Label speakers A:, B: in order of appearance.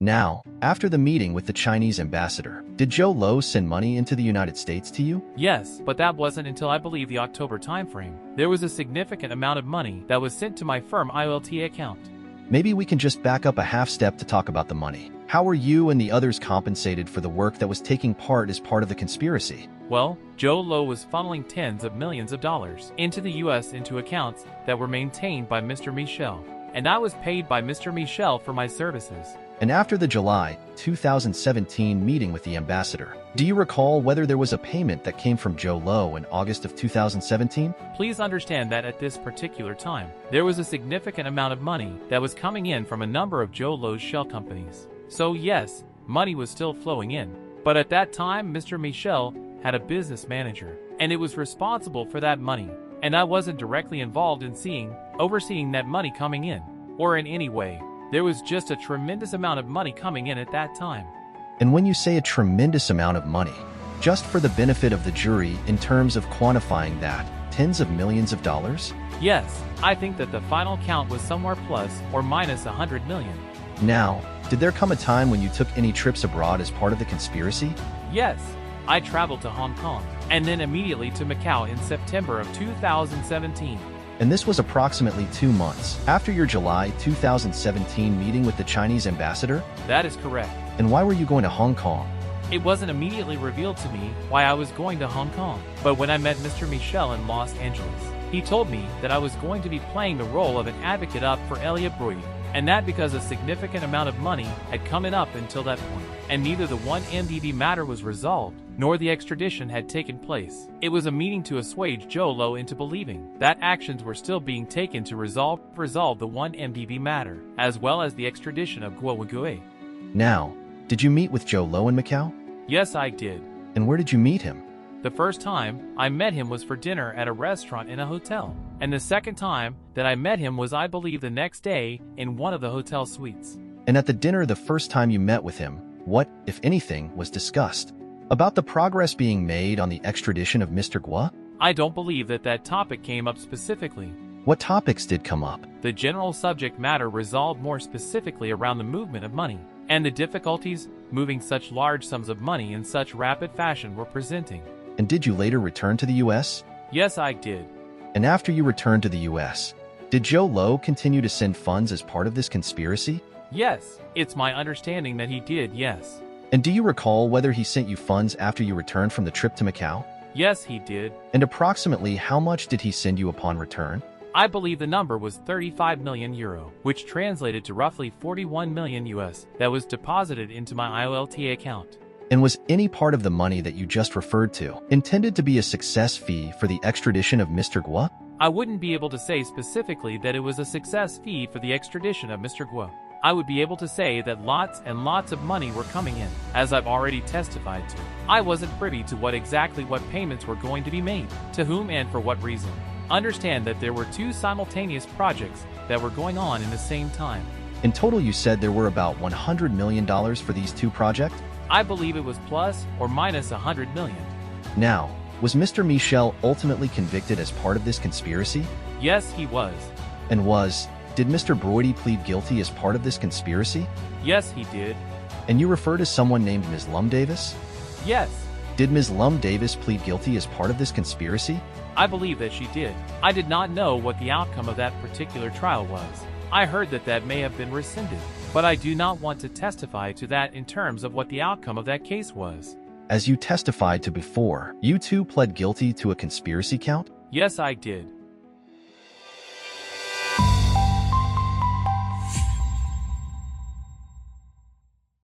A: Now, after the meeting with the Chinese ambassador, did Jho Low send money into the United States to you?
B: Yes, but that wasn't until I believe the October timeframe. There was a significant amount of money that was sent to my firm IOLTA account.
A: Maybe we can just back up a half step to talk about the money. How were you and the others compensated for the work that was taking part as part of the conspiracy?
B: Well, Jho Low was funneling tens of millions of dollars into the U.S. into accounts that were maintained by Mr. Michel, and I was paid by Mr. Michel for my services.
A: And after the July 2017 meeting with the ambassador, do you recall whether there was a payment that came from Jho Low in August of 2017?
B: Please understand that at this particular time, there was a significant amount of money that was coming in from a number of Jho Low's shell companies. So yes, money was still flowing in. But at that time, Mr. Michel had a business manager, and it was responsible for that money. And I wasn't directly involved in overseeing that money coming in, or in any way. There was just a tremendous amount of money coming in at that time.
A: And when you say a tremendous amount of money, just for the benefit of the jury in terms of quantifying that, tens of millions of dollars?
B: Yes, I think that the final count was somewhere plus or minus 100 million.
A: Now, did there come a time when you took any trips abroad as part of the conspiracy?
B: Yes, I traveled to Hong Kong, and then immediately to Macau in September of 2017.
A: And this was approximately 2 months after your July 2017 meeting with the Chinese ambassador?
B: That is correct.
A: And why were you going to Hong Kong?
B: It wasn't immediately revealed to me why I was going to Hong Kong, but when I met Mr. Michel in Los Angeles, he told me that I was going to be playing the role of an advocate up for Elliot Broidy, and that because a significant amount of money had come in up until that point, and neither the 1MDB matter was resolved, nor the extradition had taken place. It was a meeting to assuage Jho Low into believing that actions were still being taken to resolve the 1MDB matter, as well as the extradition of Guo Wagui.
A: Now, did you meet with Jho Low in Macau?
B: Yes, I did.
A: And where did you meet him?
B: The first time I met him was for dinner at a restaurant in a hotel, and the second time that I met him was, I believe, the next day in one of the hotel suites.
A: And at the dinner the first time you met with him, what, if anything, was discussed? About the progress being made on the extradition of Mr. Guo?
B: I don't believe that topic came up specifically.
A: What topics did come up?
B: The general subject matter resolved more specifically around the movement of money, and the difficulties moving such large sums of money in such rapid fashion were presenting.
A: And did you later return to the U.S.?
B: Yes, I did.
A: And after you returned to the U.S., did Jho Low continue to send funds as part of this conspiracy?
B: Yes, it's my understanding that he did, yes.
A: And do you recall whether he sent you funds after you returned from the trip to Macau?
B: Yes, he did.
A: And approximately how much did he send you upon return?
B: I believe the number was 35 million euro, which translated to roughly 41 million US, that was deposited into my IOLTA account.
A: And was any part of the money that you just referred to intended to be a success fee for the extradition of Mr. Guo?
B: I wouldn't be able to say specifically that it was a success fee for the extradition of Mr. Guo. I would be able to say that lots and lots of money were coming in, as I've already testified to. I wasn't privy to what payments were going to be made, to whom and for what reason. Understand that there were two simultaneous projects that were going on in the same time.
A: In total, you said there were about $100 million for these two projects?
B: I believe it was plus or minus 100 million.
A: Now, was Mr. Michel ultimately convicted as part of this conspiracy?
B: Yes, he was.
A: And did Mr. Broidy plead guilty as part of this conspiracy?
B: Yes, he did.
A: And you refer to someone named Ms. Lum Davis?
B: Yes.
A: Did Ms. Lum Davis plead guilty as part of this conspiracy?
B: I believe that she did. I did not know what the outcome of that particular trial was. I heard that may have been rescinded, but I do not want to testify to that in terms of what the outcome of that case was.
A: As you testified to before, you too pled guilty to a conspiracy count?
B: Yes, I did.